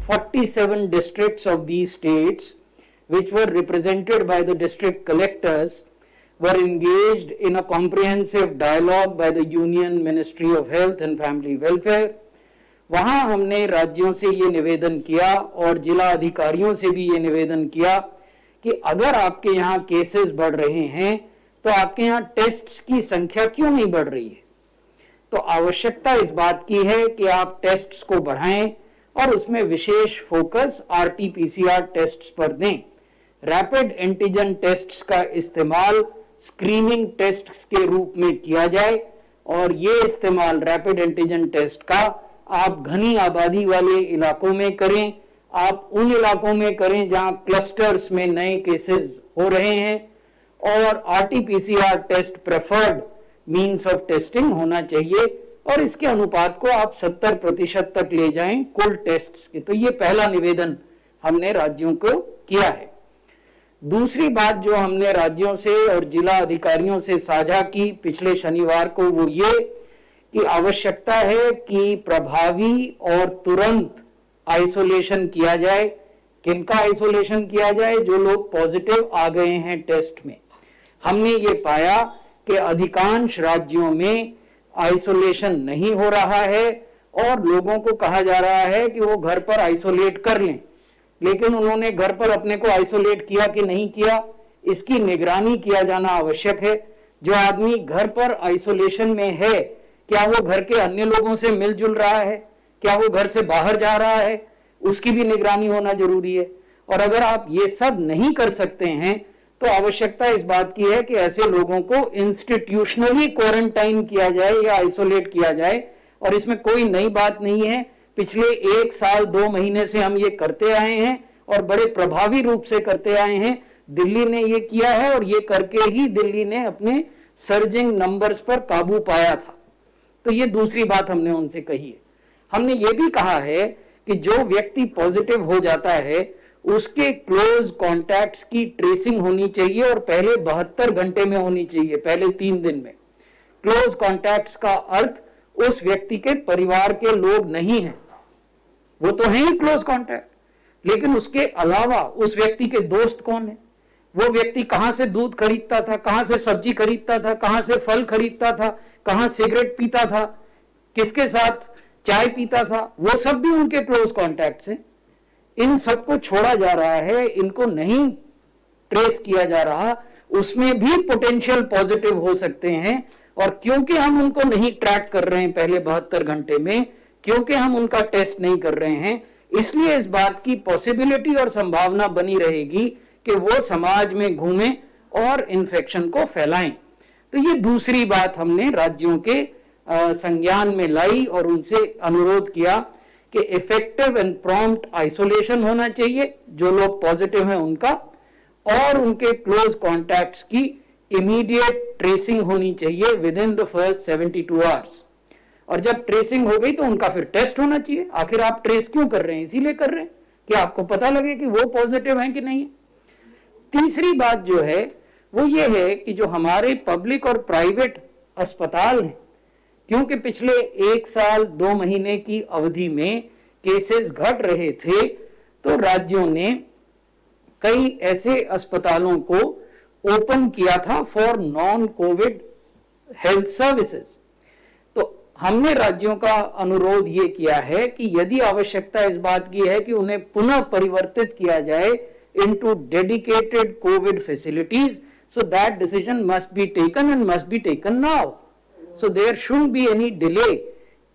47 districts of these states, which were represented by the district collectors, were engaged in a comprehensive dialogue by the Union Ministry of Health and Family Welfare. वहां हमने राज्यों से ये निवेदन किया और जिला अधिकारियों से भी ये निवेदन किया कि अगर आपके यहाँ केसेस बढ़ रहे हैं तो आपके यहाँ टेस्ट्स की संख्या क्यों नहीं बढ़ रही है। तो आवश्यकता इस बात की है कि आप टेस्ट्स को बढ़ाएं और उसमें विशेष फोकस आरटी-पीसीआर टेस्ट्स पर दें। रैपिड एंटीजन टेस्ट्स का इस्तेमाल स्क्रीनिंग टेस्ट्स के रूप में किया जाए और ये इस्तेमाल रैपिड एंटीजन टेस्ट का आप घनी आबादी वाले इलाकों में करें, आप उन इलाकों में करें जहां क्लस्टर्स में नए केसेस हो रहे हैं और RT PCR test preferred means of testing होना चाहिए और इसके अनुपात को आप 70% तक ले जाएं कुल टेस्ट्स के। तो ये पहला निवेदन हमने राज्यों को किया है। दूसरी बात जो हमने राज्यों से और जिला अधिकारियों से साझा की पिछले शनिवार को वो ये कि आवश्यकता है कि प्रभावी और तुरंत आइसोलेशन किया जाए। किनका आइसोलेशन किया जाए? जो लोग पॉजिटिव आ गए हैं टेस्ट में। हमने ये पाया कि अधिकांश राज्यों में आइसोलेशन नहीं हो रहा है और लोगों को कहा जा रहा है कि वो घर पर आइसोलेट कर लें, लेकिन उन्होंने घर पर अपने को आइसोलेट किया कि नहीं किया, इसकी निगरानी किया जाना आवश्यक है। जो आदमी घर पर आइसोलेशन में है, क्या वो घर के अन्य लोगों से मिलजुल रहा है, क्या वो घर से बाहर जा रहा है, उसकी भी निगरानी होना जरूरी है। और अगर आप ये सब नहीं कर सकते हैं तो आवश्यकता इस बात की है कि ऐसे लोगों को इंस्टीट्यूशनली क्वारंटाइन किया जाए या आइसोलेट किया जाए। और इसमें कोई नई बात नहीं है, पिछले 1 साल 2 महीने से हम ये करते आए हैं और बड़े प्रभावी रूप से करते आए हैं। दिल्ली ने ये किया है और ये करके ही दिल्ली ने अपने सर्जिंग नंबर्स पर काबू पाया था। तो ये दूसरी बात हमने उनसे कही है। हमने ये भी कहा है कि जो व्यक्ति पॉजिटिव हो जाता है उसके क्लोज कॉन्टैक्ट्स की ट्रेसिंग होनी चाहिए और पहले 72 घंटे में होनी चाहिए, पहले 3 दिन में। क्लोज कॉन्टैक्ट्स का अर्थ उस व्यक्ति के परिवार के लोग नहीं हैं, वो तो हैं ही क्लोज कॉन्टैक्ट, लेकिन उसके अलावा उस व्यक्ति के दोस्त कौन है, वो व्यक्ति कहां से दूध खरीदता था, कहां से सब्जी खरीदता था, कहां से फल खरीदता था, कहां सिगरेट पीता था, किसके साथ चाय पीता था, वो सब भी उनके क्लोज कॉन्टैक्ट्स हैं। इन सबको छोड़ा जा रहा है, इनको नहीं ट्रेस किया जा रहा, उसमें भी पोटेंशियल पॉजिटिव हो सकते हैं। और क्योंकि हम उनको नहीं ट्रैक कर रहे हैं पहले 72 घंटे में, क्योंकि हम उनका टेस्ट नहीं कर रहे हैं, इसलिए इस बात की पॉसिबिलिटी और संभावना बनी रहेगी कि वो समाज में घूमें और इन्फेक्शन को फैलाएं। तो ये दूसरी बात हमने राज्यों के संज्ञान में लाई और उनसे अनुरोध किया कि इफेक्टिव एंड प्रॉम्प्ट आइसोलेशन होना चाहिए जो लोग पॉजिटिव हैं उनका, और उनके क्लोज कॉन्टैक्ट्स की इमीडिएट ट्रेसिंग होनी चाहिए with in the first 72 hours. और जब ट्रेसिंग हो गई तो उनका फिर टेस्ट होना चाहिए। आखिर आप ट्रेस क्यों कर रहे हैं? इसीलिए कर रहे हैं कि आपको पता लगे कि वो पॉजिटिव हैं कि नहीं। तीसरी बात जो है वो ये है कि जो हमारे पब्लिक और प्राइवेट अस्पताल हैं, क्योंकि पिछले 1 साल 2 महीने की अवधि में केसेस घट रहे थे, तो राज्यों ने कई ऐसे अस्पतालों को ओपन किया था for non Covid health services. तो हमने राज्यों का अनुरोध ये किया है कि यदि आवश्यकता इस बात की है कि उन्हें पुनः परिवर्तित किया जाए into dedicated COVID facilities, so that decision must be taken and must be taken now. So there shouldn't be any delay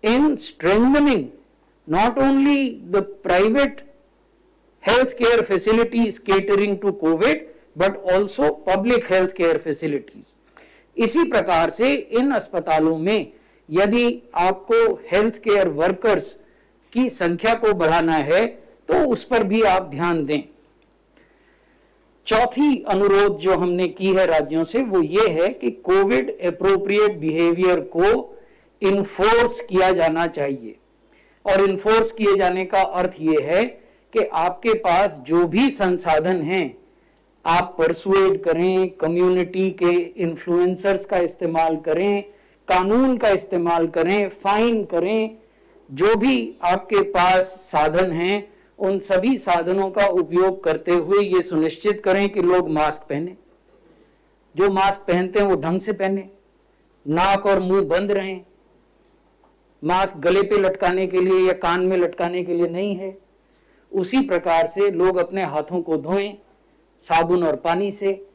in strengthening not only the private healthcare facilities catering to COVID, but also public healthcare facilities. इसी प्रकार से इन अस्पतालों में यदि आपको health care workers की संख्या को बढ़ाना है तो उस पर भी आप ध्यान दें। चौथी अनुरोध जो हमने की है राज्यों से वो ये है कि कोविड एप्रोप्रिएट बिहेवियर को इन्फोर्स किया जाना चाहिए। और इन्फोर्स किए जाने का अर्थ ये है कि आपके पास जो भी संसाधन हैं आप परसुएड करें, कम्युनिटी के इन्फ्लुएंसर्स का इस्तेमाल करें, कानून का इस्तेमाल करें, फाइन करें, जो भी आपके पास साधन हैं उन सभी साधनों का उपयोग करते हुए ये सुनिश्चित करें कि लोग मास्क पहने, जो मास्क पहनते हैं वो ढंग से पहने, नाक और मुंह बंद रहें, मास्क गले पे लटकाने के लिए या कान में लटकाने के लिए नहीं है। उसी प्रकार से लोग अपने हाथों को धोएं साबुन और पानी से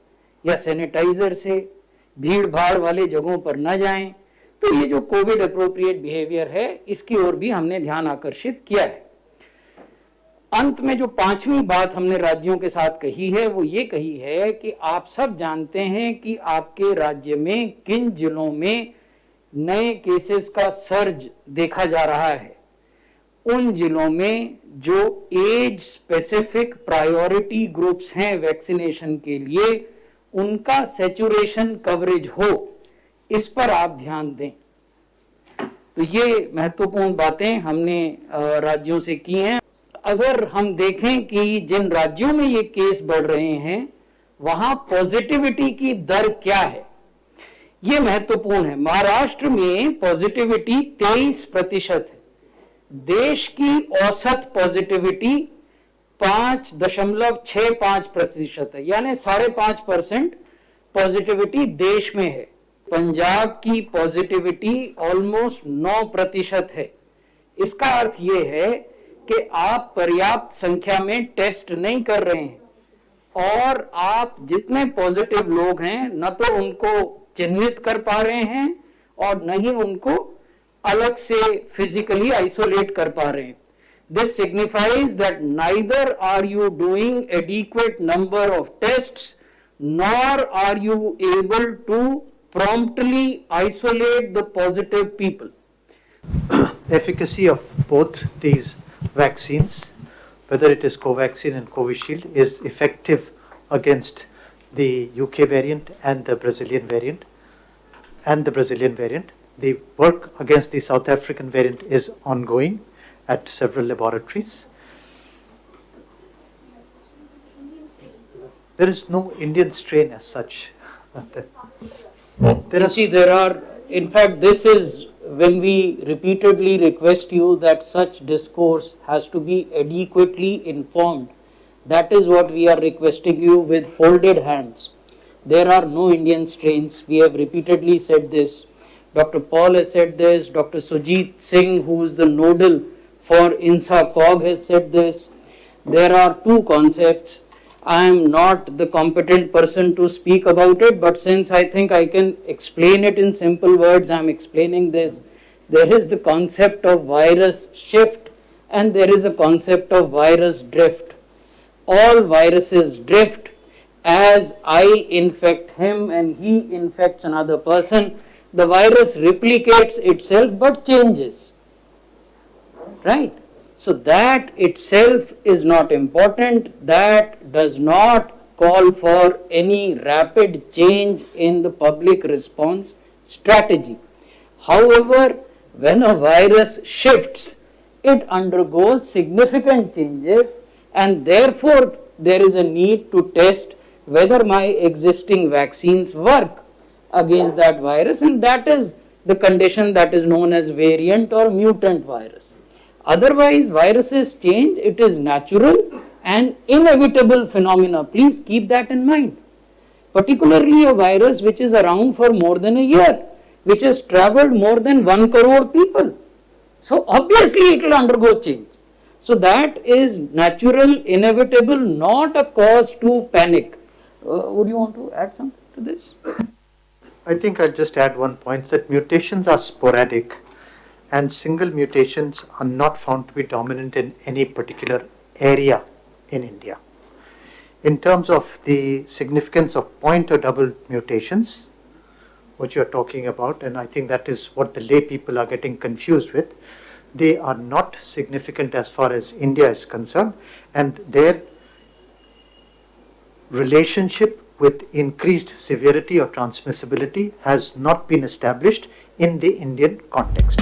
या सैनिटाइजर से, भीड़ भाड़ वाले जगहों पर न जाएं। तो ये जो कोविड अप्रोप्रिएट बिहेवियर है, इसकी ओर भी हमने ध्यान आकर्षित किया है। अंत में जो पांचवी बात हमने राज्यों के साथ कही है वो ये कही है कि आप सब जानते हैं कि आपके राज्य में किन जिलों में नए केसेस का सर्ज देखा जा रहा है। उन जिलों में जो एज स्पेसिफिक प्रायोरिटी ग्रुप्स हैं वैक्सीनेशन के लिए, उनका सैचुरेशन कवरेज हो, इस पर आप ध्यान दें। तो ये महत्वपूर्ण बातें हमने राज्यों से की हैं। अगर हम देखें कि जिन राज्यों में ये केस बढ़ रहे हैं वहां पॉजिटिविटी की दर क्या है, ये महत्वपूर्ण है। महाराष्ट्र में पॉजिटिविटी 23% है। देश की औसत पॉजिटिविटी 5.65% है, यानी 5.5% पॉजिटिविटी देश में है। पंजाब की पॉजिटिविटी ऑलमोस्ट 9% है। इसका अर्थ ये है कि आप पर्याप्त संख्या में टेस्ट नहीं कर रहे हैं, और आप जितने पॉजिटिव लोग हैं न तो उनको चिन्हित कर पा रहे हैं और न ही उनको अलग से फिजिकली आइसोलेट कर पा रहे हैं। This signifies that neither are you doing adequate number of tests, nor are you able to promptly isolate the positive people. Efficacy of both these vaccines, whether it is Covaxin and Covishield, is effective against the UK variant and the Brazilian variant. The work against the South African variant is ongoing at several laboratories. There is no Indian strain as such. In fact, this is when we repeatedly request you that such discourse has to be adequately informed. That is what we are requesting you with folded hands. There are no Indian strains. We have repeatedly said this. Dr. Paul has said this. Dr. Sujit Singh, who is the nodal for INSA-COG, has said this. There are two concepts. I am not the competent person to speak about it, but since I think I can explain it in simple words, I am explaining this. There is the concept of virus shift and there is a concept of virus drift. All viruses drift. As I infect him and he infects another person, the virus replicates itself but changes. Right? So that itself is not important. That does not call for any rapid change in the public response strategy. However, when a virus shifts, it undergoes significant changes, and therefore there is a need to test whether my existing vaccines work against that virus, and that is the condition that is known as variant or mutant virus. Otherwise, viruses change. It is natural and inevitable phenomena. Please keep that in mind. Particularly a virus which is around for more than a year, which has traveled more than 1 crore people. So obviously it will undergo change. So that is natural, inevitable, not a cause to panic. Would you want to add something to this? I think I'll just add one point, that mutations are sporadic and single mutations are not found to be dominant in any particular area in India. In terms of the significance of point or double mutations, what you're talking about, and I think that is what the lay people are getting confused with, they are not significant as far as India is concerned, and their relationship with increased severity or transmissibility has not been established in the Indian context.